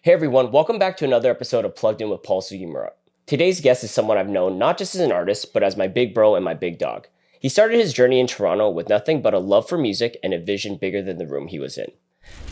Hey everyone, welcome back to another episode of Plugged In with Paul Sugimura. Today's guest is someone I've known not just as an artist, but as my big bro and my big dog. He started his journey in Toronto with nothing but a love for music and a vision bigger than the room he was in.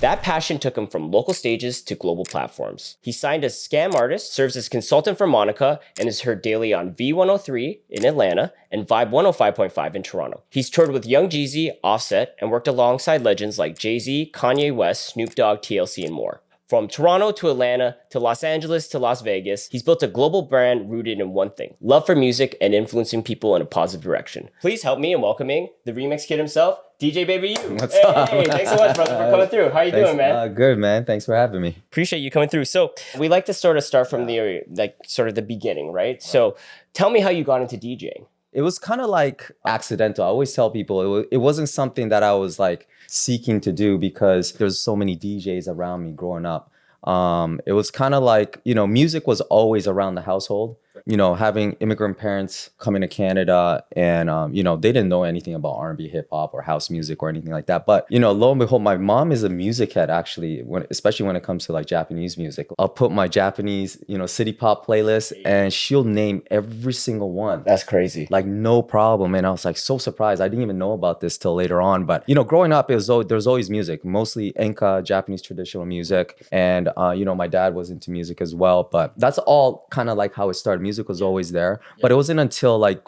That passion took him from local stages to global platforms. He signed as Scam Artist, serves as consultant for Monica, and is heard daily on V103 in Atlanta and Vibe 105.5 in Toronto. He's toured with Young Jeezy, Offset, and worked alongside legends like Jay-Z, Kanye West, Snoop Dogg, TLC, and more. From Toronto to Atlanta to Los Angeles to Las Vegas, he's built a global brand rooted in one thing: love for music and influencing people in a positive direction. Please help me in welcoming the remix kid himself, DJ Baby U. What's up? Hey, thanks so much, brother, for coming through. How you doing, man? Good, man. Thanks for having me. Appreciate you coming through. So we like to sort of start from the the beginning, right? So tell me how you got into DJing. It was kind of like accidental. I always tell people it wasn't something that I was like seeking to do because there's so many DJs around me growing up. It was kind of like, music was always around the household. Having immigrant parents coming to Canada and, they didn't know anything about R&B, hip hop or house music or anything like that. But, lo and behold, my mom is a music head, actually, especially when it comes to like Japanese music. I'll put my Japanese, city pop playlist and she'll name every single one. That's crazy. Like no problem. And I was like so surprised. I didn't even know about this till later on. But, growing up, there's always music, mostly Enka, Japanese traditional music. And, my dad was into music as well. But that's all kind of like how it started. Music was always there, but it wasn't until like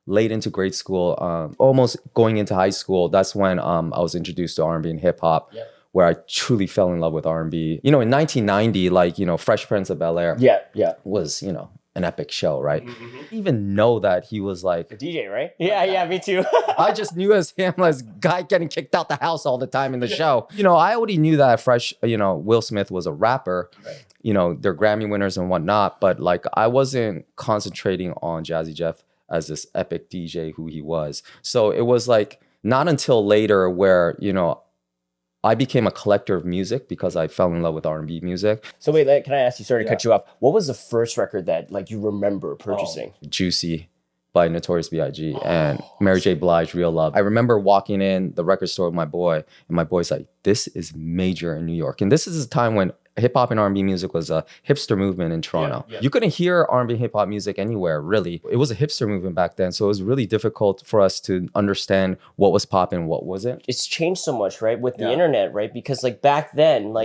late into grade school, almost going into high school, that's when I was introduced to R&B and hip hop, where I truly fell in love with R&B. In 1990, Fresh Prince of Bel-Air was, an epic show, right? Mm-hmm. I didn't even know that he was like a DJ, right? Yeah, me too. I just knew as him as guy getting kicked out the house all the time in the show. I already knew that Will Smith was a rapper. Right. They're Grammy winners and whatnot, but like I wasn't concentrating on Jazzy Jeff as this epic DJ who he was. So it was like not until later where, I became a collector of music because I fell in love with R&B music. So wait, can I ask you, sorry to cut you off, what was the first record that you remember purchasing? Juicy by Notorious B.I.G. and Mary J. Blige, Real Love. I remember walking in the record store with my boy, and my boy's like, this is major in New York. And this is a time when hip hop and R&B music was a hipster movement in Toronto. Yeah. You couldn't hear R&B hip hop music anywhere, really. It was a hipster movement back then. So it was really difficult for us to understand what was popping, what wasn't. It's changed so much, right? With the internet, right? Because back then,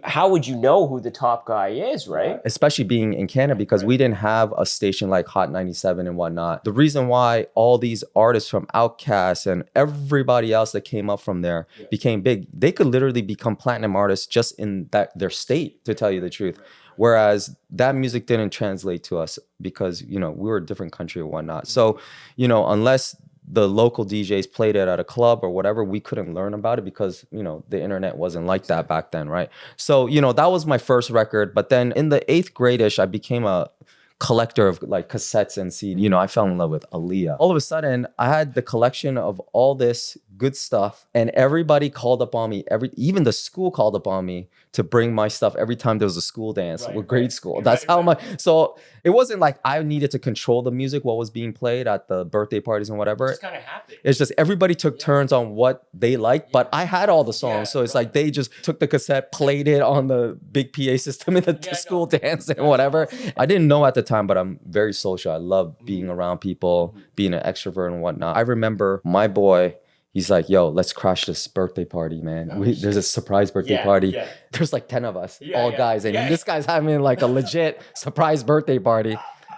how would you know who the top guy is, right? Especially being in Canada, because we didn't have a station like Hot 97 and whatnot. The reason why all these artists from Outkast and everybody else that came up from there became big, they could literally become platinum artists just in their state, to tell you the truth. Whereas that music didn't translate to us because, we were a different country and whatnot. So, unless the local DJs played it at a club or whatever, we couldn't learn about it because, the internet wasn't like that back then, right? So, that was my first record. But then in the 8th grade-ish, I became a collector of cassettes and CDs. I fell in love with Aaliyah. All of a sudden, I had the collection of all this good stuff, and everybody called up on me. Even the school called up on me to bring my stuff every time there was a school dance with grade school. That's how much. So it wasn't like I needed to control the music, what was being played at the birthday parties and whatever. It just kind of happened. It's just everybody took turns on what they liked, but I had all the songs. So it's like they just took the cassette, played it on the big PA system in the school dance and whatever. I didn't know at the time, but I'm very social. I love being around people, being an extrovert and whatnot. I remember my boy, he's like, yo, let's crash this birthday party, man. There's a surprise birthday party. Yeah. There's 10 of us, all guys. And this guy's having a legit surprise birthday party.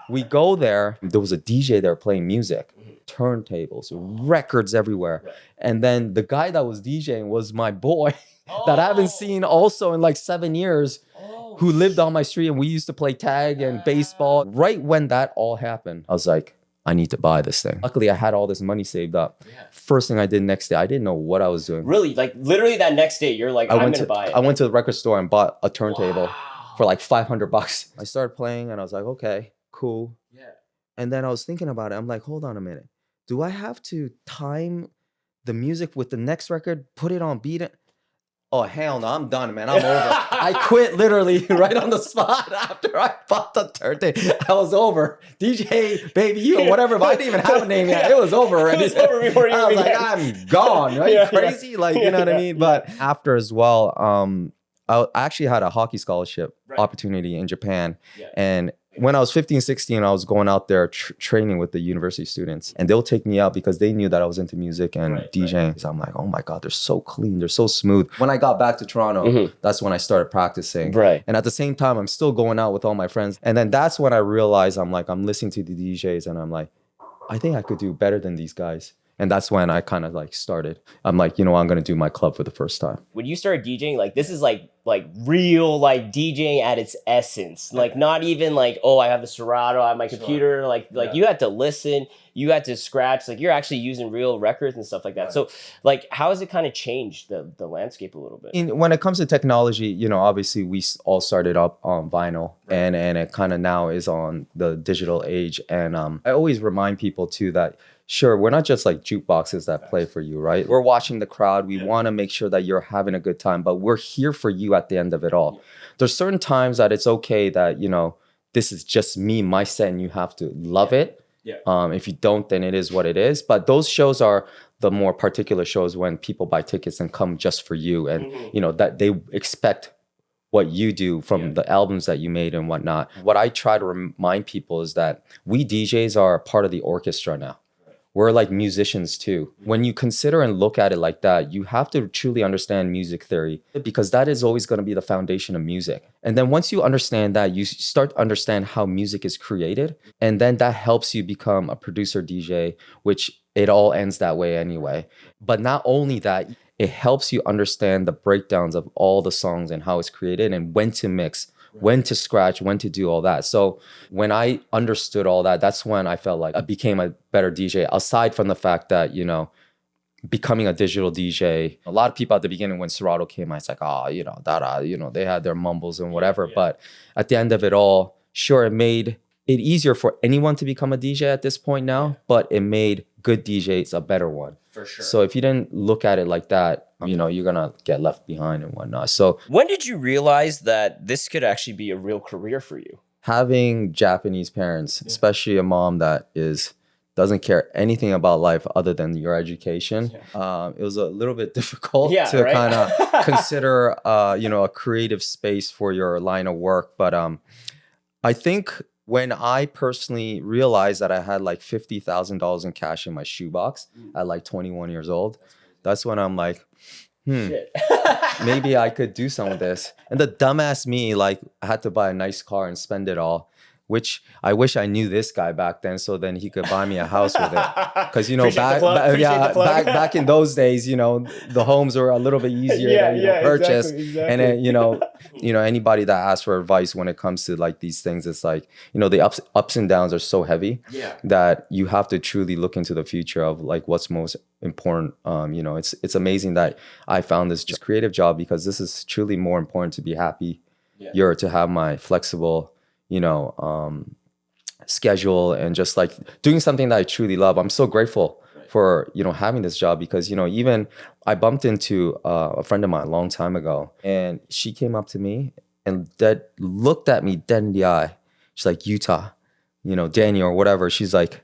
We go there. There was a DJ there playing music, turntables, records everywhere. Right. And then the guy that was DJing was my boy that I haven't seen also in 7 years, who lived on my street. And we used to play tag and baseball. Right when that all happened, I was like, I need to buy this thing. Luckily, I had all this money saved up. Yeah. First thing I did next day, I didn't know what I was doing. Really? Literally that next day, you're like, I'm going to buy it. I went to the record store and bought a turntable for $500. I started playing and I was like, okay, cool. Yeah. And then I was thinking about it. I'm like, hold on a minute. Do I have to time the music with the next record, put it on beat it? Oh, hell no, I'm done, man. I'm over. I quit literally right on the spot after I bought the turntable. I was over. DJ, Baby U, or whatever, but I didn't even have a name yet. It was over already. It was over before you I was like, I'm gone. Are you crazy? You know what I mean? But after as well, I actually had a hockey scholarship opportunity in Japan. And when I was 15, 16, I was going out there training with the university students, and they'll take me out because they knew that I was into music and DJing. So I'm like, oh my God, they're so clean. They're so smooth. When I got back to Toronto, that's when I started practicing. And at the same time, I'm still going out with all my friends. And then that's when I realized I'm listening to the DJs and I'm like, I think I could do better than these guys. And that's when I kind of like started. I'm like, I'm going to do my club for the first time. When you started DJing, like this is like real like DJing at its essence. Like not even like, oh, I have the Serato on my computer. Like you had to listen, you had to scratch. Like you're actually using real records and stuff like that. So like, how has it kind of changed the landscape a little bit? When it comes to technology, obviously we all started up on vinyl, and it kind of now is on the digital age. And I always remind people too that sure, we're not just like jukeboxes that play for you, right? We're watching the crowd. We want to make sure that you're having a good time, but we're here for you at the end of it all. There's certain times that it's okay that, this is just me, my set, and you have to love it. If you don't, then it is what it is. But those shows are the more particular shows when people buy tickets and come just for you, and, that they expect what you do from the albums that you made and whatnot. What I try to remind people is that we DJs are part of the orchestra now. We're like musicians too. When you consider and look at it like that, you have to truly understand music theory, because that is always going to be the foundation of music. And then once you understand that, you start to understand how music is created. And then that helps you become a producer DJ, which it all ends that way anyway. But not only that, it helps you understand the breakdowns of all the songs and how it's created and when to mix, when to scratch, when to do all that. So when I understood all that, that's when I felt like I became a better DJ, aside from the fact that, becoming a digital DJ. A lot of people at the beginning when Serato came, I was like, they had their mumbles and whatever. But at the end of it all, sure, it made it easier for anyone to become a DJ at this point now, but it made good DJs a better one. For sure. So if you didn't look at it like that, you're going to get left behind and whatnot. So when did you realize that this could actually be a real career for you? Having Japanese parents, especially a mom that doesn't care anything about life other than your education, it was a little bit difficult to kind of consider, a creative space for your line of work. But I think when I personally realized that I had like $50,000 in cash in my shoebox at like 21 years old, that's when I'm like, maybe I could do some of this. And the dumbass me, like, I had to buy a nice car and spend it all, which I wish I knew this guy back then, so then he could buy me a house with it. Because back in those days, the homes were a little bit easier to purchase. Exactly. And then anybody that asks for advice when it comes to like these things, it's like the ups and downs are so heavy that you have to truly look into the future of like what's most important. It's amazing that I found this just creative job, because this is truly more important to be happy. You're to have my flexible schedule and just like doing something that I truly love. I'm so grateful for, having this job, because, even I bumped into a friend of mine a long time ago, and she came up to me and looked at me dead in the eye. She's like, Utah, Daniel or whatever. She's like,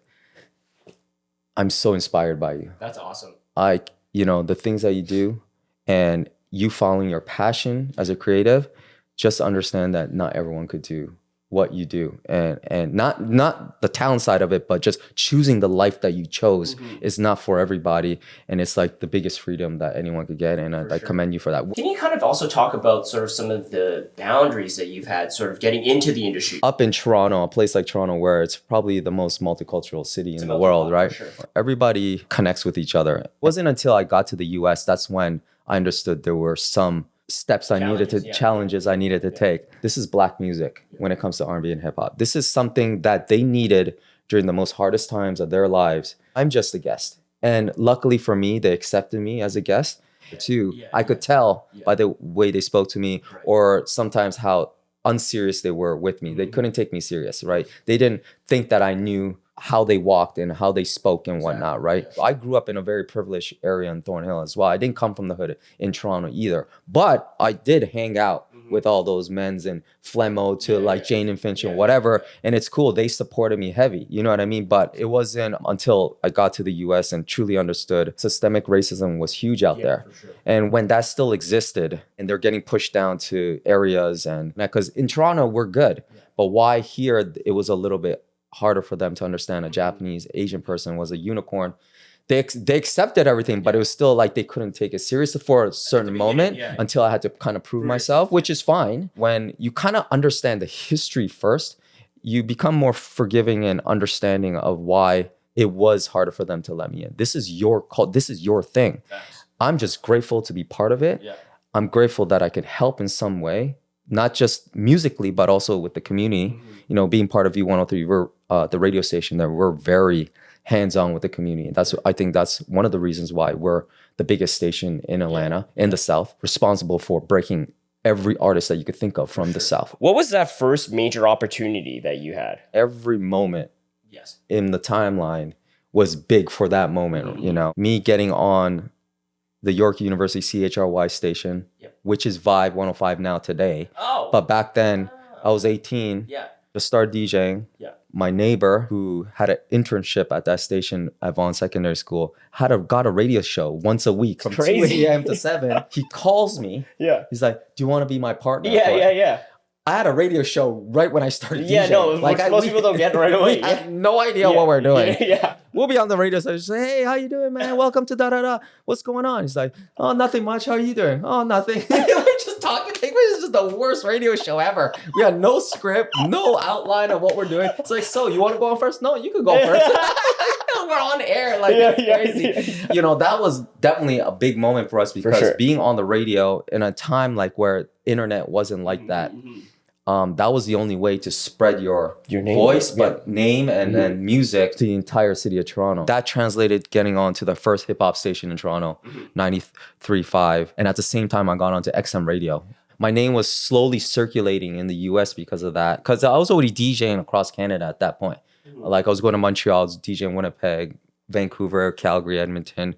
I'm so inspired by you. That's awesome. The things that you do and you following your passion as a creative, just understand that not everyone could do what you do, and not the talent side of it, but just choosing the life that you chose is not for everybody, and it's like the biggest freedom that anyone could get, and I commend you for that. Can you kind of also talk about sort of some of the boundaries that you've had sort of getting into the industry? Up in Toronto, a place like Toronto, where it's probably the most multicultural city in the world, right? Sure. Everybody connects with each other. It wasn't until I got to the US that's when I understood there were some steps I needed to, challenges I needed to take. This is Black music when it comes to R&B and hip hop. This is something that they needed during the most hardest times of their lives. I'm just a guest. And luckily for me, they accepted me as a guest too. I could tell by the way they spoke to me, or sometimes how unserious they were with me. They couldn't take me serious, right? They didn't think that I knew how they walked and how they spoke and whatnot, right? I grew up in a very privileged area in Thornhill as well. I didn't come from the hood in Toronto either, but I did hang out with all those men's and Flemmo to like Jane and Finch and whatever. And it's cool. They supported me heavy. You know what I mean? But it wasn't until I got to the US and truly understood systemic racism was huge out there. For sure. And when that still existed and they're getting pushed down to areas and because in Toronto, we're good. But why here, it was a little bit harder for them to understand a Japanese Asian person was a unicorn. They accepted everything, but it was still like they couldn't take it seriously for a certain moment until I had to kind of prove myself, which is fine. When you kind of understand the history first, you become more forgiving and understanding of why it was harder for them to let me in. This is your call. This is your thing. I'm just grateful to be part of it. I'm grateful that I can help in some way, not just musically, but also with the community. You know, being part of V103, we're the radio station there, we're very hands-on with the community. I think that's one of the reasons why we're the biggest station in Atlanta, in the South, responsible for breaking every artist that you could think of from the South. What was that first major opportunity that you had? Every moment in the timeline was big for that moment. You know, me getting on the York University CHRY station, which is Vibe 105 now today. But back then, I was 18 to start DJing. My neighbor, who had an internship at that station at Vaughan Secondary School, got a radio show once a week from 2 a.m. to 7. He calls me. He's like, "Do you want to be my partner?" I had a radio show right when I started DJing. Most people don't get right away. I have no idea what we're doing. We'll be on the radio station. Say, "Hey, how you doing, man? Welcome to da-da-da. What's going on?" He's like, "Oh, nothing much. How are you doing?" "Oh, nothing." We're just talking. This is just the worst radio show ever. We had no script, no outline of what we're doing. It's like, "So, you want to go on first?" "No, you can go first." We're on air. Like, it's crazy. You know, that was definitely a big moment for us because being on the radio in a time like where internet wasn't like that. That was the only way to spread your name, voice, but name and then music to the entire city of Toronto. That translated getting on to the first hip hop station in Toronto, 93.5. And at the same time, I got onto XM radio. My name was slowly circulating in the US because of that. Because I was already DJing across Canada at that point. Like I was going to Montreal, I was DJing Winnipeg, Vancouver, Calgary, Edmonton.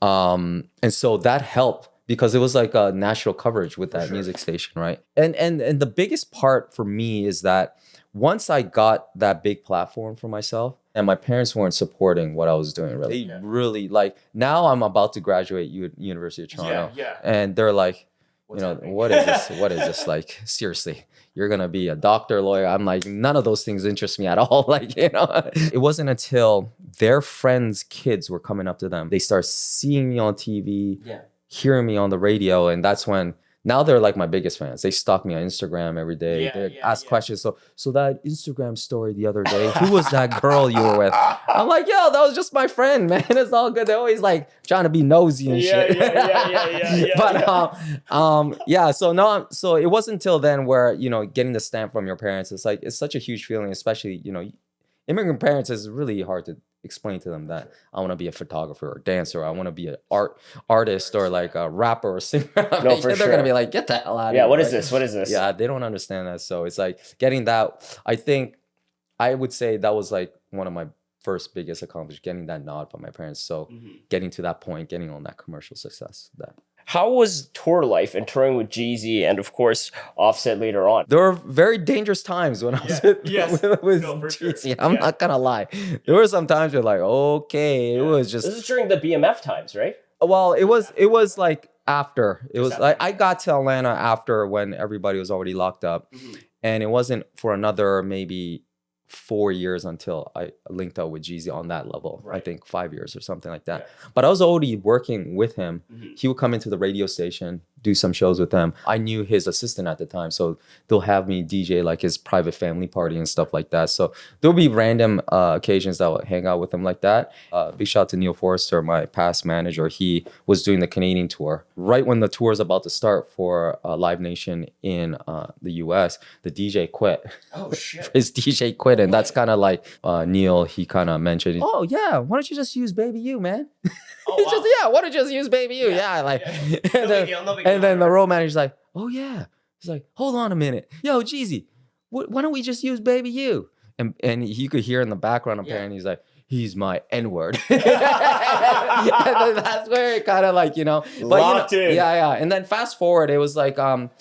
And so that helped. Because it was like a national coverage with that music station, right? And the biggest part for me is that once I got that big platform for myself, and my parents weren't supporting what I was doing, really. They really, like, now I'm about to graduate University of Toronto. And they're like, what is this? What is this? Like, seriously, you're going to be a doctor, lawyer. I'm like, none of those things interest me at all. Like, it wasn't until their friends' kids were coming up to them. They start seeing me on TV. Hearing me on the radio, and that's when now they're like my biggest fans. They stalk me on Instagram every day. They ask questions. So that Instagram story the other day, who was that girl you were with? I'm like, yo, that was just my friend, man. It's all good. They're always like trying to be nosy and shit. But so it wasn't until then where getting the stamp from your parents. It's such a huge feeling, especially immigrant parents. Is really hard to explain to them that I want to be a photographer or dancer, or I want to be an artist or like a rapper or singer. No, for sure. They're gonna be like, get the hell out of here. Yeah, what is this? What is this? Yeah, they don't understand that. So it's like getting that. I think I would say that was like one of my first biggest accomplishments, getting that nod from my parents. So getting to that point, getting on that commercial success. How was tour life and touring with Jeezy and, of course, Offset later on? There were very dangerous times when I was with Jeezy. Sure. I'm not gonna lie. There were some times where like, okay, it was just. This is during the BMF times, right? Well, it was like after. It was like I got to Atlanta after when everybody was already locked up, and it wasn't for another maybe 4 years until I linked up with Jeezy on that level. I think 5 years or something like that. But I was already working with him. He would come into the radio station, do some shows with them. I knew his assistant at the time, so they'll have me DJ like his private family party and stuff like that. So there'll be random occasions that I would hang out with him like that. Big shout out to Neil Forrester, my past manager. He was doing the Canadian tour. Right when the tour is about to start for Live Nation in the US, the DJ quit. Oh, shit. His DJ quit, and that's kind of like Neil, he kind of mentioned, "Oh, yeah, why don't you just use Baby You, man?" He's just, why don't you just use Baby You? And then the road manager's like, "Oh, yeah." He's like, "Hold on a minute. Yo, Jeezy, why don't we just use Baby You?" And you could hear in the background, apparently, he's like, he's my N-word. And then that's where it kind of like, but Locked in. Yeah. And then fast forward, it was like,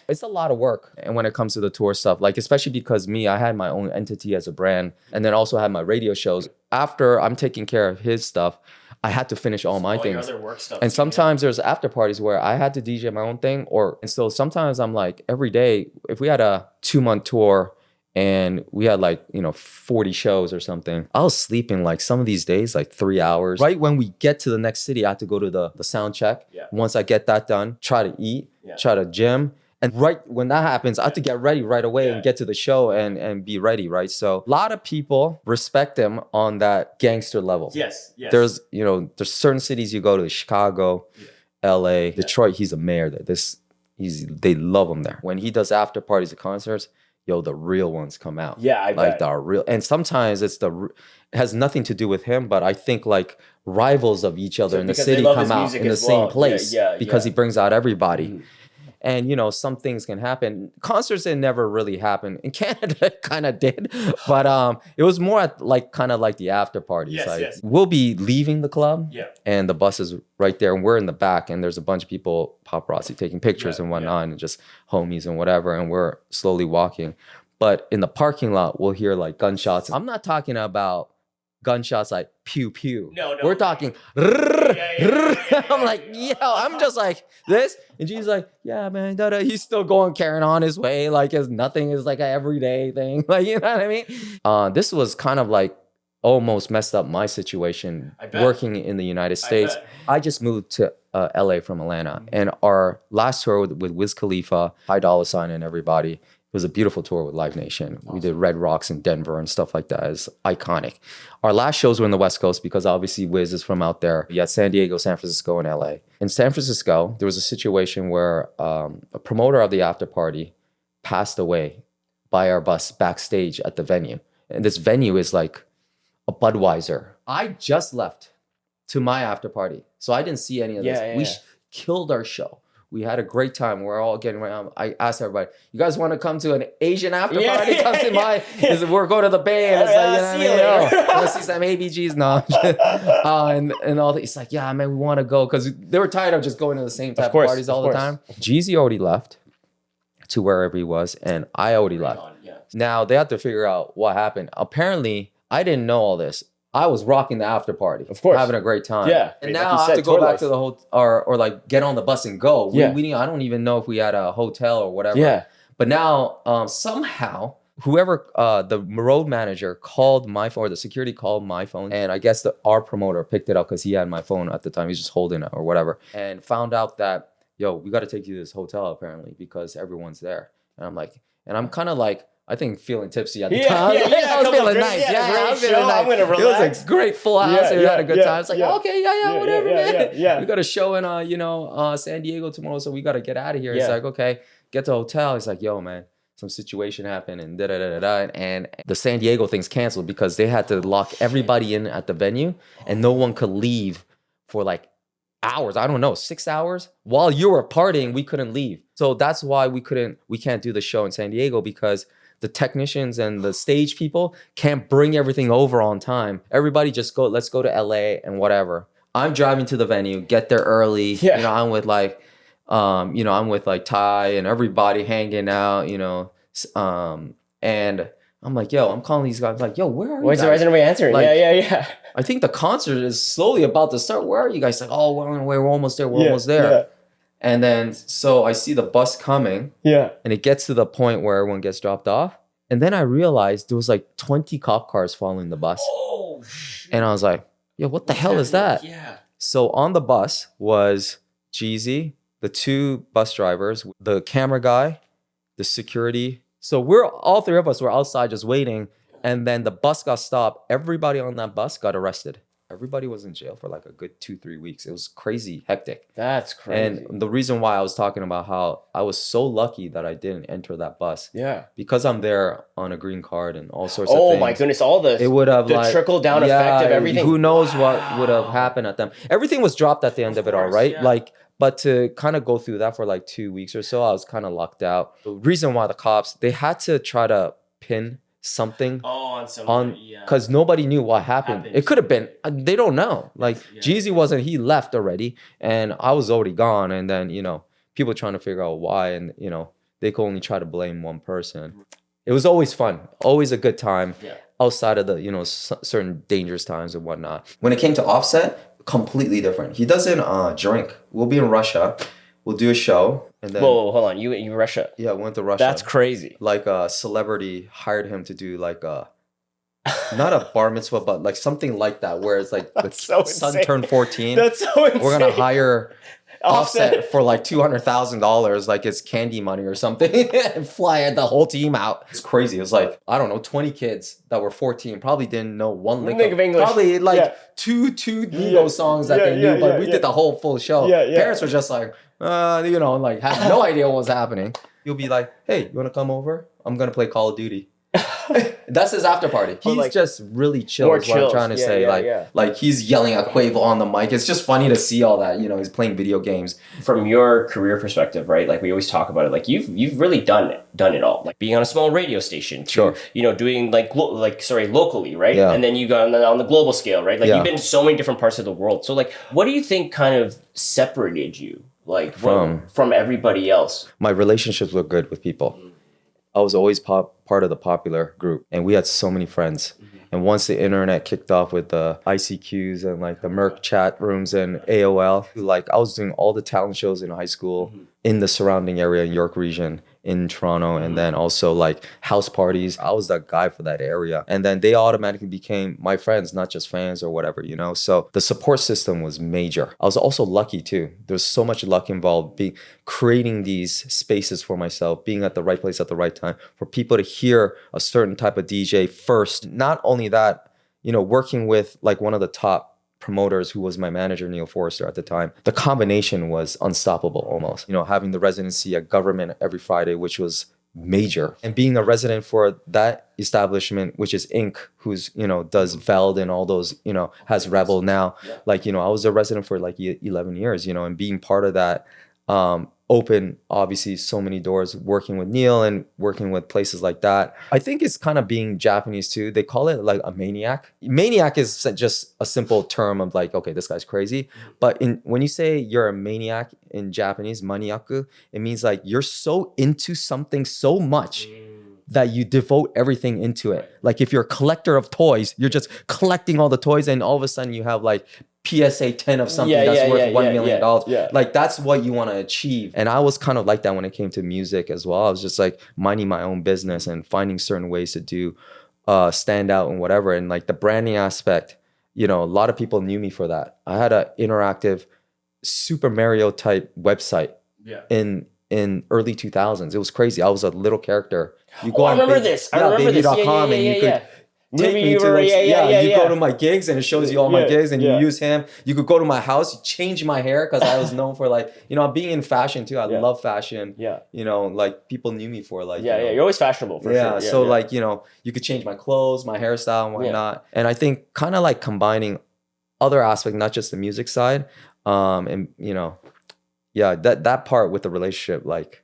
it's a lot of work. And when it comes to the tour stuff, like, especially because I had my own entity as a brand, and then also had my radio shows. After I'm taking care of his stuff, I had to finish all my things. Your other work stuff. And sometimes there's after parties where I had to DJ my own thing, and so sometimes I'm like, every day, if we had a 2-month tour and we had 40 shows or something, I was sleeping like some of these days, like 3 hours. Right when we get to the next city, I have to go to the sound check. Yeah. Once I get that done, try to eat, try to gym. And right when that happens, I have to get ready right away and get to the show and be ready, right? So a lot of people respect him on that gangster level. Yes. There's certain cities you go to, Chicago, LA, Detroit, he's a mayor there. They love him there. When he does after parties at concerts, the real ones come out. Yeah, I bet. The real, and sometimes it has nothing to do with him, but I think like rivals of each other in the city come out in the same place because he brings out everybody. Mm-hmm. And some things can happen. Concerts, it never really happened. In Canada, it kind of did, but it was more at kind of like the after parties. We'll be leaving the club, and the bus is right there, and we're in the back, and there's a bunch of people, paparazzi, taking pictures and whatnot, and just homies and whatever, and we're slowly walking. But in the parking lot, we'll hear like gunshots. I'm not talking about gunshots like pew pew. No. We're talking. I'm like, I'm just like this, and she's like, yeah, man, he's still carrying on his way, like as nothing is like an everyday thing, like you know what I mean. This was kind of like almost messed up my situation working in the United States. I just moved to LA from Atlanta, and our last tour with Wiz Khalifa, High Dollar Sign, and everybody. It was a beautiful tour with Live Nation. Awesome. We did Red Rocks in Denver and stuff like that. It's iconic. Our last shows were in the West Coast because obviously Wiz is from out there. You had San Diego, San Francisco, and LA. In San Francisco, there was a situation where a promoter of the after party passed away by our bus backstage at the venue. And this venue is like a Budweiser. I just left to my after party, so I didn't see any of this. We killed our show. We had a great time. We're all getting around. I asked everybody, you guys want to come to an Asian after party? Come to my, we're going to the Bay. And it's like, let's see some ABGs. No. And all that. It's like, yeah, man, we want to go. Because they were tired of just going to the same type of parties all the time. Jeezy already left to wherever he was. And I already left. Now, they have to figure out what happened. Apparently, I didn't know all this. I was rocking the after party, of course, having a great time. Yeah, and now I have to go back to the hotel or like get on the bus and go. We I don't even know if we had a hotel or whatever. Yeah, but now somehow whoever the road manager called my phone, or the security called my phone, and I guess our promoter picked it up because he had my phone at the time. He's just holding it or whatever, and found out that we got to take you to this hotel apparently because everyone's there. And I'm like, and I'm kind of like. I think feeling tipsy at the time. I was feeling nice. I was feeling nice. I'm gonna relax. It was a great full house. We had a good time. It's like, okay, whatever, man. We got a show in San Diego tomorrow, so we got to get out of here. It's like, okay, get to the hotel. It's like, yo, man, some situation happened and and the San Diego thing's canceled because they had to lock everybody in at the venue and no one could leave for like hours. I don't know, 6 hours. While you were partying, we couldn't leave. So that's why we can't do the show in San Diego because the technicians and the stage people can't bring everything over on time. Everybody just let's go to LA and whatever. I'm driving to the venue, get there early. Yeah. I'm with like Ty and everybody hanging out, and I'm like, yo, I'm calling these guys like, yo, where are you guys? Why isn't nobody answering? Like, yeah. I think the concert is slowly about to start. Where are you guys? Like, oh, we're almost there. We're almost there. Yeah. And then, so I see the bus coming. Yeah. And it gets to the point where everyone gets dropped off. And then I realized there was like 20 cop cars following the bus. Oh, shit. And I was like, yo, what the hell is that? Yeah. So on the bus was Jeezy, the 2 bus drivers, the camera guy, the security. So all 3 of us were outside just waiting. And then the bus got stopped. Everybody on that bus got arrested. Everybody was in jail for like a good 2-3 weeks. It was crazy, hectic. That's crazy. And the reason why I was talking about how I was so lucky that I didn't enter that bus. Yeah. Because I'm there on a green card and all sorts of things. Oh my goodness, all the trickle down effect of everything. Who knows what would have happened at them. Everything was dropped at the end of it all, right? Yeah. But to kind of go through that for like 2 weeks or so, I was kind of locked out. The reason why the cops, they had to try to pin something on some on, because nobody knew what happened. It could have been, they don't know. Like Jeezy wasn't, he left already and I was already gone. And then, you know, people trying to figure out why, and, you know, they could only try to blame one person. It was always fun, always a good time outside of the, you know, certain dangerous times and whatnot. When it came to Offset, completely different. He doesn't drink. We'll be in Russia. We'll do a show. And then, whoa, hold on. You Russia? Yeah, went to Russia. That's crazy. Like a celebrity hired him to do like a, not a bar mitzvah, but like something like that, where it's like the so son insane. turned 14. That's so insane. We're gonna hire Offset for like $200,000, like it's candy money or something, and fly the whole team out. It's crazy. It was like, I don't know, 20 kids that were 14 probably didn't know one lick of English. Probably like two Nigo songs that they knew, but we did the whole full show. Parents were just like, you know, like had no idea what was happening. You'll be like, hey, you wanna come over? I'm gonna play Call of Duty. That's his after party. He's like, just really chill, is what I'm trying to say. Like he's yelling at Quavo on the mic. It's just funny to see all that. You know, he's playing video games. From your career perspective, right? Like we always talk about it. Like you've really done it all. Like being on a small radio station, to, you know, doing locally, right? Yeah. And then you got on the global scale, right? Like you've been to so many different parts of the world. So like, what do you think kind of separated you, like from everybody else? My relationships were good with people. I was always part of the popular group, and we had so many friends. And once the internet kicked off with the ICQs and like the Merc chat rooms and AOL, like I was doing all the talent shows in high school in the surrounding area in York region, in Toronto, and then also like house parties. I was that guy for that area. And then they automatically became my friends, not just fans or whatever, you know? So the support system was major. I was also lucky too. There's so much luck involved, creating these spaces for myself, being at the right place at the right time, for people to hear a certain type of DJ first. Not only that, you know, working with like one of the top promoters who was my manager, Neil Forrester at the time, the combination was unstoppable almost. You know, having the residency at Government every Friday, which was major, and being a resident for that establishment, which is Inc., who's, you know, does Veld and all those, you know, has Rebel now. Like, you know, I was a resident for like 11 years, you know, and being part of that opened obviously so many doors, working with Neil and working with places like that. I think it's kind of being Japanese too. They call it like a maniac. Maniac is just a simple term of like, okay, this guy's crazy. But when you say you're a maniac in Japanese, maniaku, it means like you're so into something so much that you devote everything into it. Like if you're a collector of toys, you're just collecting all the toys, and all of a sudden you have like PSA 10 of something that's worth $1 million. Like that's what you want to achieve. And I was kind of like that when it came to music as well. I was just like minding my own business and finding certain ways to do stand out and whatever. And like the branding aspect, you know, a lot of people knew me for that. I had an interactive Super Mario type website in early 2000s. It was crazy. I was a little character. You go I remember this. I remember baby.com this. and you could take me to you go to my gigs and it shows you all my gigs, and you use him. You could go to my house, change my hair, because I was known for like, you know, being in fashion too. I love fashion. You know, like people knew me for like, you're always fashionable for sure. So like, you know, you could change my clothes, my hairstyle and whatnot. And I think kind of like combining other aspects, not just the music side. And you know, that part with the relationship like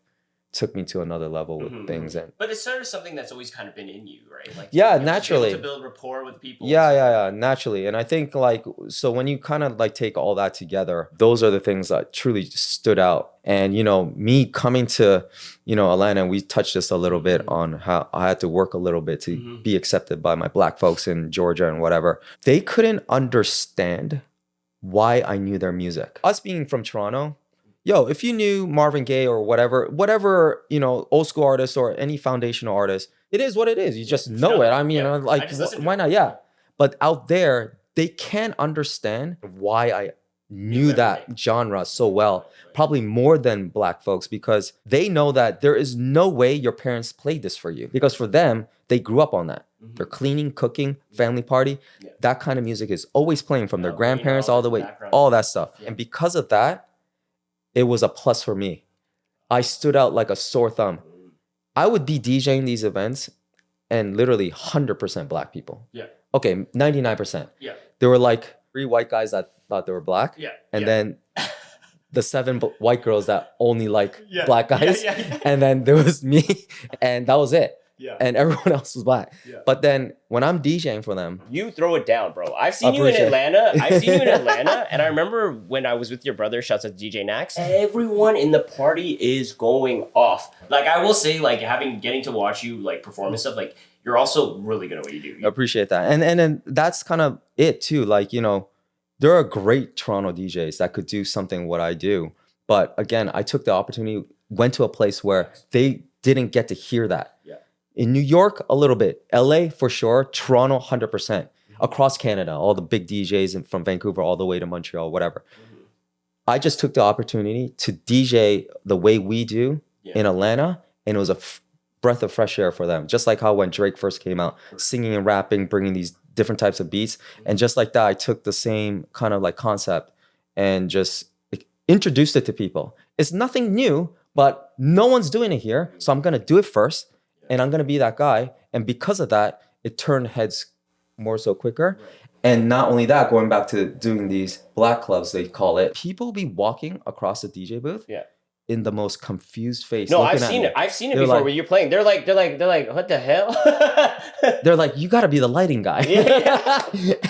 took me to another level with things. But it's sort of something that's always kind of been in you, right? Like naturally to build rapport with people. Naturally. And I think like, so when you kind of like take all that together, those are the things that truly stood out. And you know, me coming to, you know, Atlanta, and we touched this a little bit on how I had to work a little bit to be accepted by my black folks in Georgia and whatever. They couldn't understand why I knew their music. Us being from Toronto, if you knew Marvin Gaye or whatever, you know, old school artists or any foundational artist, it is what it is. You just know it. I mean, like, why not? Yeah. But out there, they can't understand why I knew that genre so well, probably more than black folks, because they know that there is no way your parents played this for you, because for them, they grew up on that. They're cleaning, cooking, family party. That kind of music is always playing from their grandparents all the way, all that stuff. And because of that, it was a plus for me. I stood out like a sore thumb. I would be DJing these events and literally 100% black people. Okay, 99%. There were like 3 white guys that thought they were black. And then the 7 white girls that only like black guys. And then there was me, and that was it. and everyone else was black. But then when I'm DJing for them, you throw it down, bro. I've seen you in Atlanta. And I remember when I was with your brother, shouts out to DJ Nax, everyone in the party is going off. Like, I will say, like, getting to watch you, like, perform and stuff, like, you're also really good at what you do. I appreciate that. And then that's kind of it too. Like, you know, there are great Toronto DJs that could do something what I do. But again, I took the opportunity, went to a place where they didn't get to hear that. In New York, a little bit. LA, for sure. Toronto, 100%. Across Canada, all the big DJs from Vancouver all the way to Montreal, whatever. I just took the opportunity to DJ the way we do in Atlanta, and it was a breath of fresh air for them. Just like how when Drake first came out, singing and rapping, bringing these different types of beats. And just like that, I took the same kind of like concept and just introduced it to people. It's nothing new, but no one's doing it here. So I'm going to do it first. And I'm going to be that guy. And because of that, it turned heads more so quicker. And not only that, going back to doing these black clubs, they call it, people be walking across the DJ booth in the most confused face. No, I've seen it. I've seen it before like, when you're playing. They're like, what the hell? They're like, you got to be the lighting guy.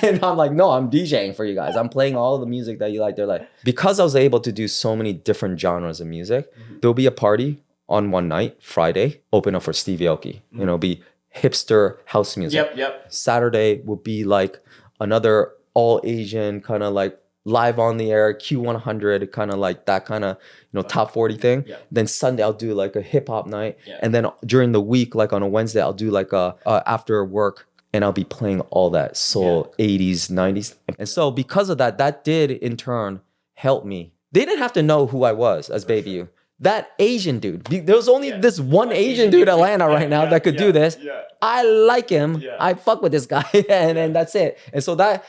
And I'm like, no, I'm DJing for you guys. I'm playing all the music that you like. They're like, because I was able to do so many different genres of music, there'll be a party on one night, Friday, open up for Stevie Aoki. You know, be hipster house music. Saturday would be like another all Asian kind of like live on the air Q100 kind of like that kind of, you know, top 40 thing. Then Sunday I'll do like a hip hop night. And then during the week, like on a Wednesday, I'll do like a after work, and I'll be playing all that soul 80s, 90s. And so because of that, that did in turn help me. They didn't have to know who I was as Baby U. That Asian dude, there's only this one Asian dude in Atlanta right now that could do this. I like him. I fuck with this guy, and that's it. And so that,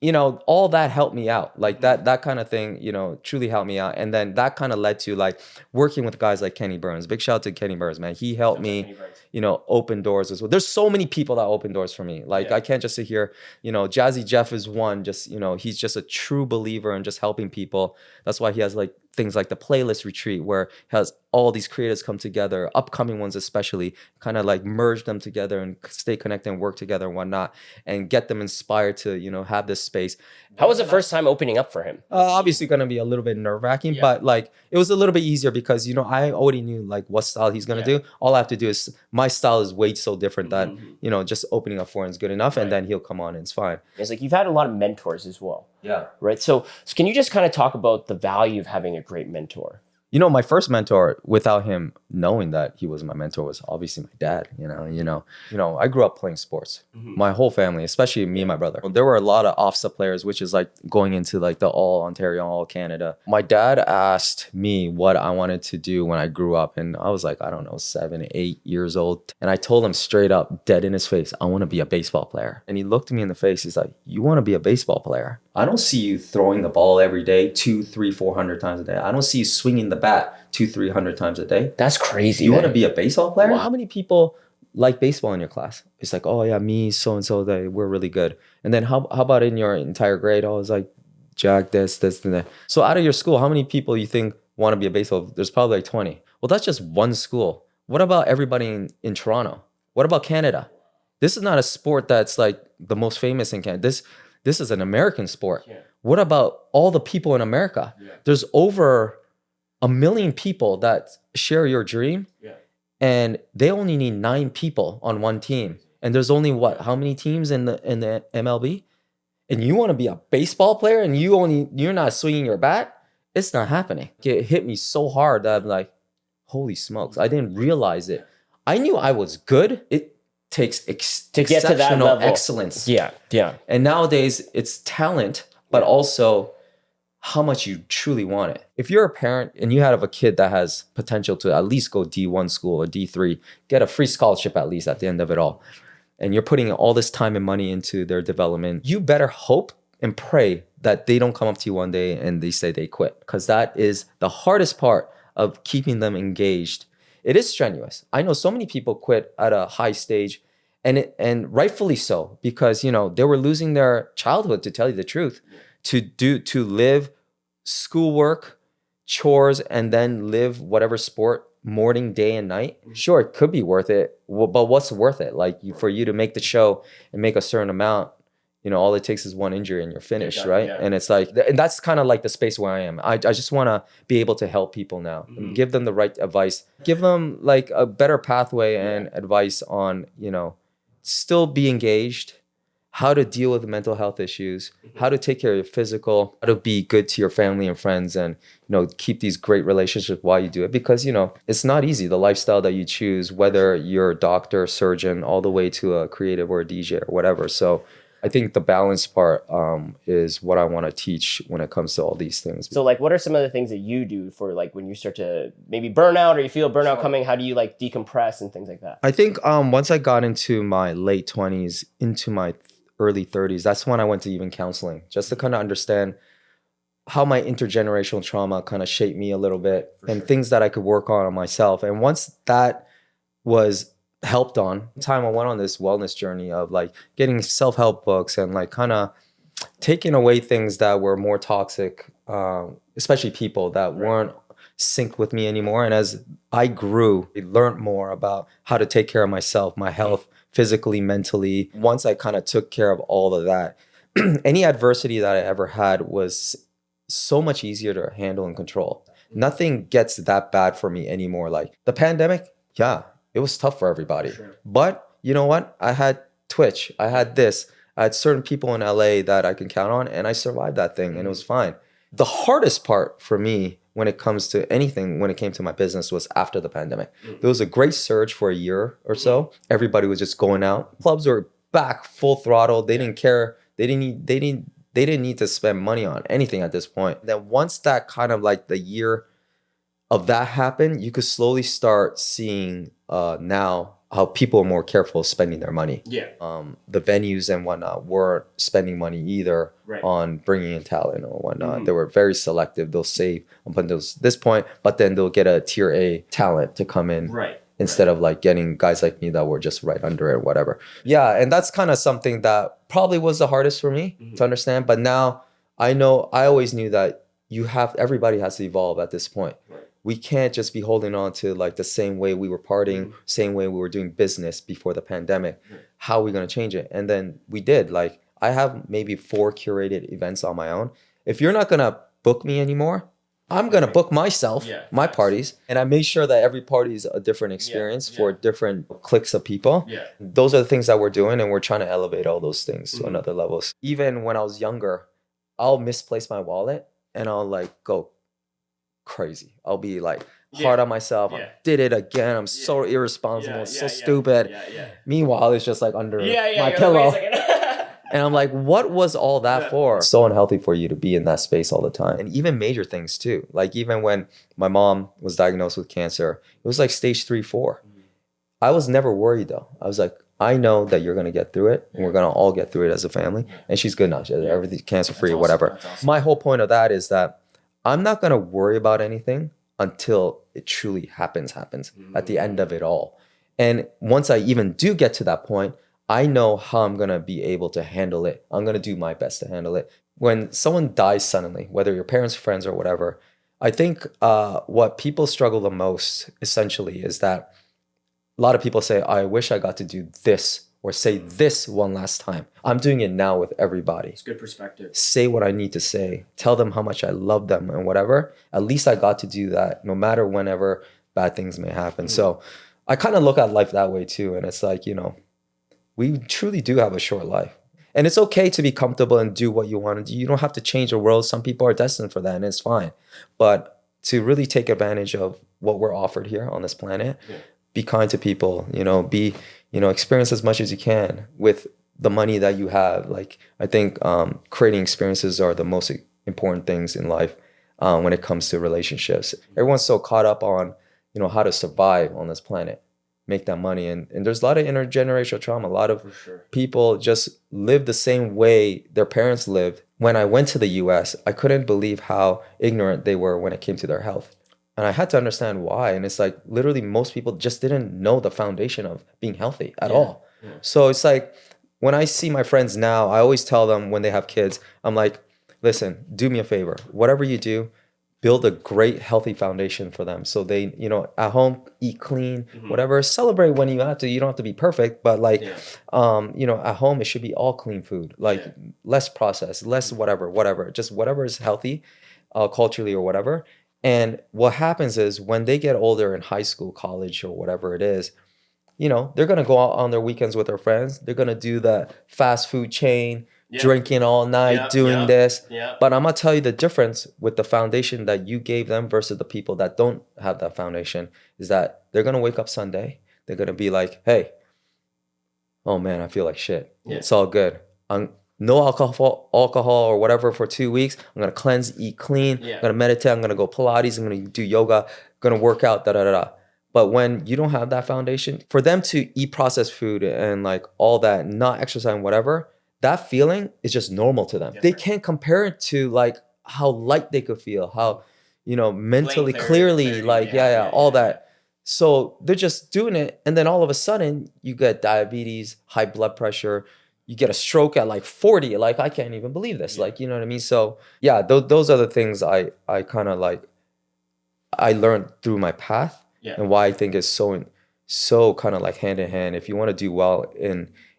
you know, all that helped me out. Like that kind of thing, you know, truly helped me out. And then that kind of led to like working with guys like Kenny Burns. Big shout out to Kenny Burns, man. He helped me, you know, open doors as well. There's so many people that open doors for me. Like I can't just sit here, you know, Jazzy Jeff is one, just, you know, he's just a true believer in just helping people. That's why he has like things like the playlist retreat where he has all these creators come together, upcoming ones especially, kind of like merge them together and stay connected and work together and whatnot, and get them inspired to, you know, have this space. How was the first time opening up for him? Obviously going to be a little bit nerve-wracking, but like it was a little bit easier because, you know, I already knew like what style he's going to do. All I have to do is, my style is way so different that, you know, just opening up for him is good enough, and then he'll come on and it's fine. It's like you've had a lot of mentors as well. Right. So can you just kind of talk about the value of having a great mentor? You know, my first mentor, without him knowing that he was my mentor, was obviously my dad. You know, I grew up playing sports. My whole family, especially me and my brother. There were a lot of OFSA players, which is like going into like the all Ontario, all Canada. My dad asked me what I wanted to do when I grew up, and I was like, I don't know, 7, 8 years old. And I told him straight up, dead in his face, I want to be a baseball player. And he looked me in the face. He's like, you want to be a baseball player? I don't see you throwing the ball every day, 200, 300, 400 times a day. I don't see you swinging the bat 200, 300 times a day. That's crazy. You want to be a baseball player? Well, how many people like baseball in your class? It's like, oh yeah, me, so-and-so, we're really good. And then how about in your entire grade? Oh, it's like, Jack, this, and that. So out of your school, how many people you think want to be a baseball? There's probably like 20. Well, that's just one school. What about everybody in Toronto? What about Canada? This is not a sport that's like the most famous in Canada. This is an American sport. What about all the people in America? There's over 1 million people that share your dream, and they only need 9 people on one team. And there's only how many teams in the MLB? And you want to be a baseball player, and you're not swinging your bat? It's not happening. It hit me so hard that I'm like, holy smokes! I didn't realize it. I knew I was good. It takes to get to that level. Excellence. Yeah. And nowadays it's talent, but also how much you truly want it. If you're a parent and you have a kid that has potential to at least go D1 school or D3, get a free scholarship at least at the end of it all, and you're putting all this time and money into their development, you better hope and pray that they don't come up to you one day and they say they quit, because that is the hardest part of keeping them engaged. It is strenuous. I know so many people quit at a high stage, and rightfully so, because, you know, they were losing their childhood, to tell you the truth, to live schoolwork, chores, and then live whatever sport morning, day, and night, sure, it could be worth it. But what's worth it? Like for you to make the show and make a certain amount, all it takes is one injury and you're finished, right? Yeah. And it's like, and that's kind of like the space where I am. I just want to be able to help people now, give them the right advice, give them like a better pathway and advice on, still be engaged, how to deal with mental health issues, how to take care of your physical, how to be good to your family and friends, and keep these great relationships while you do it. Because it's not easy, the lifestyle that you choose, whether you're a doctor, surgeon, all the way to a creative or a DJ or whatever. So I think the balance part is what I want to teach when it comes to all these things. So like, what are some of the things that you do for like when you start to maybe burn out or you feel burnout coming? How do you like decompress and things like that? I think once I got into my late 20s, into my early 30s, that's when I went to even counseling, just to kind of understand how my intergenerational trauma kind of shaped me a little bit and things that I could work on myself. And once that was helped on, time I went on this wellness journey of like getting self-help books and like kind of taking away things that were more toxic, especially people that weren't synced with me anymore. And as I grew, I learned more about how to take care of myself, my health, physically, mentally. Once I kind of took care of all of that, any adversity that I ever had was so much easier to handle and control. Nothing gets that bad for me anymore. Like the pandemic, yeah, it was tough for everybody. But you know what? I had Twitch. I had this. I had certain people in LA that I can count on, and I survived that thing, and it was fine. The hardest part for me when it comes to anything, when it came to my business, was after the pandemic. There was a great surge for a year or so. Everybody was just going out. Clubs were back full throttle. They didn't care. They didn't need to spend money on anything at this point. Then once that kind of like the year of that happened, you could slowly start seeing now how people are more careful spending their money. Yeah. The venues and whatnot weren't spending money either on bringing in talent or whatnot. They were very selective. They'll save up until this point, but then they'll get a tier A talent to come in instead of like getting guys like me that were just right under it or whatever. Yeah, and that's kind of something that probably was the hardest for me to understand. But now I always knew that everybody has to evolve at this point. We can't just be holding on to like the same way we were partying, same way we were doing business before the pandemic. How are we going to change it? And then we did. Like I have maybe 4 curated events on my own. If you're not going to book me anymore, I'm going to book myself, my parties. And I make sure that every party is a different experience for different cliques of people. Those are the things that we're doing. And we're trying to elevate all those things to another level. Even when I was younger, I'll misplace my wallet and I'll like go crazy. I'll be like hard on myself. I did it again. I'm so irresponsible, so stupid. Meanwhile, it's just like under my pillow. And I'm like, what was all that for? It's so unhealthy for you to be in that space all the time. And even major things too. Like even when my mom was diagnosed with cancer, it was like stage 3, 4. I was never worried though. I was like, I know that you're going to get through it and we're going to all get through it as a family. And she's good now. Everything's cancer free or whatever. Awesome. My whole point of that is that I'm not going to worry about anything until it truly happens at the end of it all. And once I even do get to that point, I know how I'm going to be able to handle it. I'm going to do my best to handle it. When someone dies suddenly, whether your parents, friends, or whatever, I think what people struggle the most essentially is that a lot of people say, I wish I got to do this or say this one last time. I'm doing it now with everybody. It's good perspective. Say what I need to say. Tell them how much I love them and whatever. At least I got to do that no matter whenever bad things may happen. So I kind of look at life that way too. And it's like, we truly do have a short life. And it's okay to be comfortable and do what you want to do. You don't have to change the world. Some people are destined for that and it's fine. But to really take advantage of what we're offered here on this planet, be kind to people, experience as much as you can with the money that you have. Like, I think creating experiences are the most important things in life when it comes to relationships. Everyone's so caught up on, how to survive on this planet, make that money. And there's a lot of intergenerational trauma. A lot of people just live the same way their parents lived. When I went to the US, I couldn't believe how ignorant they were when it came to their health. And I had to understand why. And it's like, literally, most people just didn't know the foundation of being healthy at all. So it's like, when I see my friends now, I always tell them when they have kids, I'm like, listen, do me a favor. Whatever you do, build a great healthy foundation for them. So they, you know, at home, eat clean, whatever, celebrate when you have to. You don't have to be perfect, but like, you know, at home, it should be all clean food, like less processed, less whatever, just whatever is healthy, culturally or whatever. And what happens is when they get older in high school, college, or whatever it is, you know, they're going to go out on their weekends with their friends. They're going to do the fast food chain, drinking all night, doing this. But I'm going to tell you the difference with the foundation that you gave them versus the people that don't have that foundation is that they're going to wake up Sunday. They're going to be like, hey, oh man, I feel like shit. It's all good. No alcohol or whatever for 2 weeks. I'm going to cleanse, eat clean. I'm going to meditate. I'm going to go Pilates. I'm going to do yoga. I'm going to work out, But when you don't have that foundation, for them to eat processed food and like all that, not exercise and whatever, that feeling is just normal to them. They can't compare it to like how light they could feel, how, you know, mentally clearly, like, all that. So they're just doing it. And then all of a sudden you get diabetes, high blood pressure, you get a stroke at like 40. Like, I can't even believe this. Like, you know what I mean? So yeah, those are the things I kind of like, I learned through my path. And why I think is so kind of like hand in hand. If you want to do well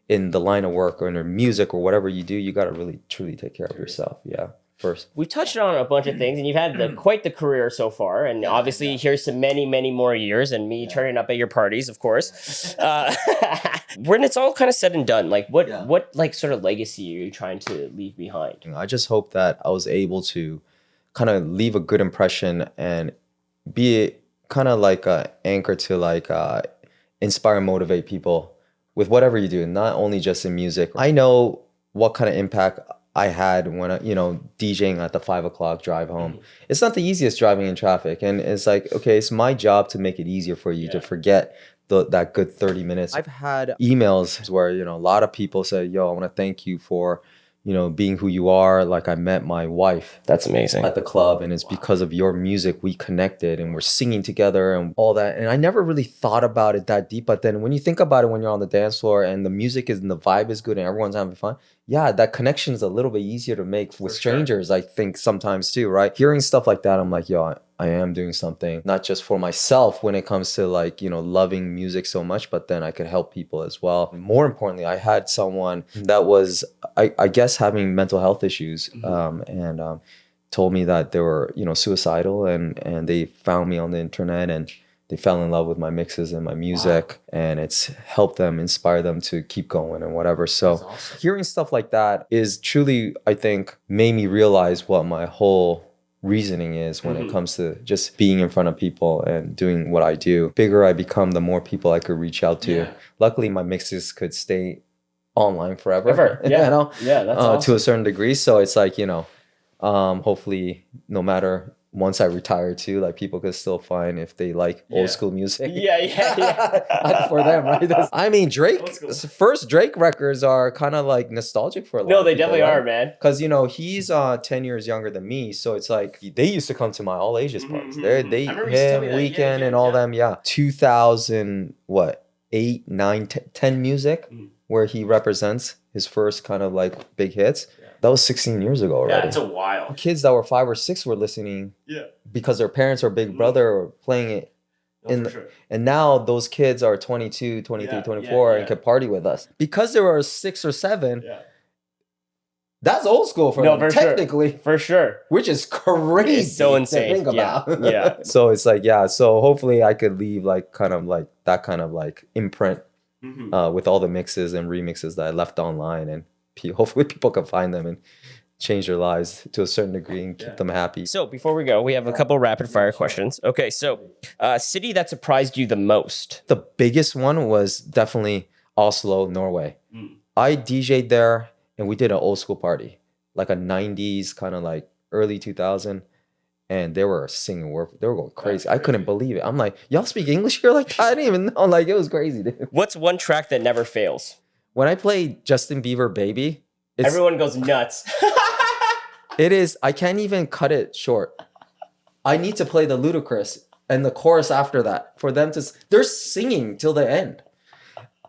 in the line of work or in your music or whatever you do, you got to really truly take care of yourself. First. We've touched on a bunch of things, and you've had quite the career so far. And obviously, here's to many, many more years, and me turning up at your parties, of course. When it's all kind of said and done, like what like sort of legacy are you trying to leave behind? I just hope that I was able to kind of leave a good impression and be kind of like a anchor to like inspire and motivate people with whatever you do, not only just in music. I know what kind of impact I had when, you know, DJing at the 5 o'clock drive home. It's not the easiest driving in traffic. And it's like, okay, it's my job to make it easier for you to forget that good 30 minutes. I've had emails where, you know, a lot of people say, yo, I want to thank you for, you know, being who you are. Like, I met my wife. That's amazing. At the club, and it's because of your music we connected and we're singing together and all that. And I never really thought about it that deep. But then when you think about it, when you're on the dance floor and the music is and the vibe is good and everyone's having fun, that connection is a little bit easier to make with strangers, I think sometimes too, right? Hearing stuff like that, I'm like, yo, I am doing something, not just for myself when it comes to like, you know, loving music so much, but then I could help people as well. More importantly, I had someone that was, I guess, having mental health issues and told me that they were, you know, suicidal and they found me on the internet and they fell in love with my mixes and my music and it's helped them, inspire them to keep going and whatever. So hearing stuff like that is truly, I think, made me realize what my whole reasoning is when it comes to just being in front of people and doing what I do. Bigger I become, the more people I could reach out to. Luckily, my mixes could stay online forever. You know? That's awesome. To a certain degree. So it's like, you know, hopefully no matter once I retire too, like people could still find if they like old school music. For them, right? I mean, Drake's first Drake records are kind of like nostalgic for a lot of people. No, they definitely are, man. Because, you know, he's 10 years younger than me. So it's like they used to come to my all ages parties. They him, Weekend and all them. 2000, what, 8, 9, 10 music where he represents his first kind of like big hits. That was 16 years ago already. Yeah, it's a while. Kids that were 5 or 6 were listening because their parents or big brother were playing it. And now those kids are 22, 23, 24 and can party with us. Because there were 6 or 7, that's old school for them, technically. For sure. Which is crazy. It's so insane. To think about. So it's like, so hopefully I could leave like kind of like that kind of like imprint with all the mixes and remixes that I left online, and hopefully people can find them and change their lives to a certain degree and keep them happy. So before we go, we have a couple rapid fire questions. Okay, so city that surprised you the most? The biggest one was definitely Oslo, Norway. I DJ'd there and we did an old school party, like a 90s kind of like early 2000. And they were singing, they were going crazy. I couldn't believe it. I'm like, y'all speak English here like that? I didn't even know. Like, it was crazy, dude. What's one track that never fails? When I play Justin Bieber Baby, everyone goes nuts. It is, I can't even cut it short. I need to play the Ludacris and the chorus after that for them to, they're singing till the end.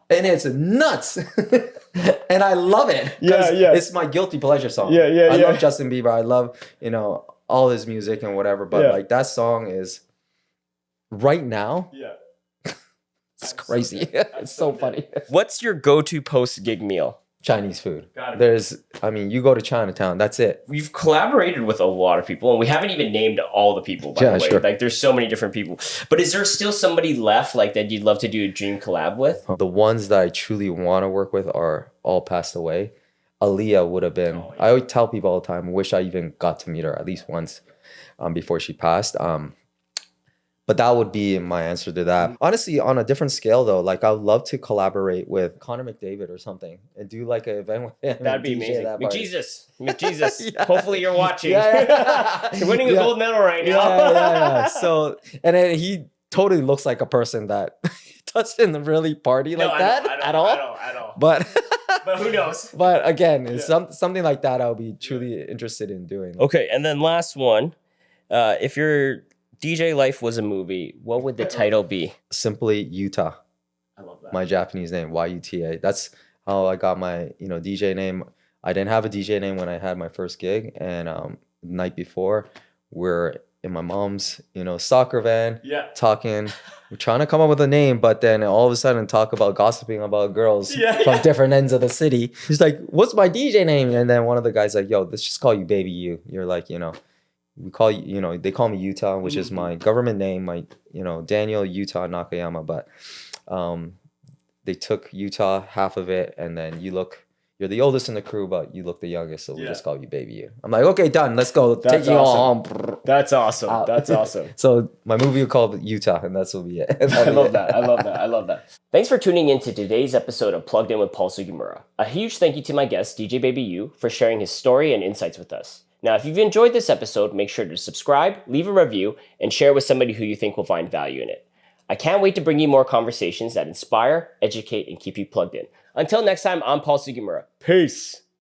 And it's nuts. And I love it. It's my guilty pleasure song. I love Justin Bieber. I love, you know, all his music and whatever, but Yeah. like that song is right now. Yeah. It's crazy. It's so funny. What's your go-to post-gig meal? Chinese food. Gotta be. You go to Chinatown, that's it. We've collaborated with a lot of people, and we haven't even named all the people, by the way. Sure. Like, there's so many different people. But is there still somebody left, like, that you'd love to do a dream collab with? The ones that I truly want to work with are all passed away. Aaliyah would have been. Oh, yeah. I always tell people all the time, I wish I even got to meet her at least once before she passed. But that would be my answer to that. Honestly, on a different scale though, like I would love to collaborate with Connor McDavid or something and do like an event with him. That'd be and DJ amazing. that party. McJesus. Yeah. Hopefully you're watching. Yeah. You're winning a Yeah. gold medal right now. Yeah. So, and then he totally looks like a person that doesn't really party No, like I that don't, at all. At all. But But who knows? but again, it's something like that I'll be truly interested in doing. Okay, and then last one. If your DJ life was a movie, what would the title be? Simply Utah. I love that. My Japanese name, YUTA. That's how I got my, DJ name. I didn't have a DJ name when I had my first gig, and the night before, we're in my mom's, soccer van, talking. We're trying to come up with a name, but then all of a sudden talk about gossiping about girls from different ends of the city. He's like, "What's my DJ name?" And then one of the guys like, "Yo, let's just call you Baby U." You're like, we call you, they call me Utah, which is my government name, my, Daniel Utah Nakayama, but they took Utah, half of it, and then you're the oldest in the crew, but you look the youngest, so we just call you Baby U. I'm like, okay, done, let's go. Take you all home. That's awesome. That's awesome. So my movie will call Utah, and that's will be it. I love that. I love that. Thanks for tuning in to today's episode of Plugged In with Paul Sugimura. A huge thank you to my guest, DJ Baby U, for sharing his story and insights with us. Now, if you've enjoyed this episode, make sure to subscribe, leave a review, and share with somebody who you think will find value in it. I can't wait to bring you more conversations that inspire, educate, and keep you plugged in. Until next time, I'm Paul Sugimura. Peace.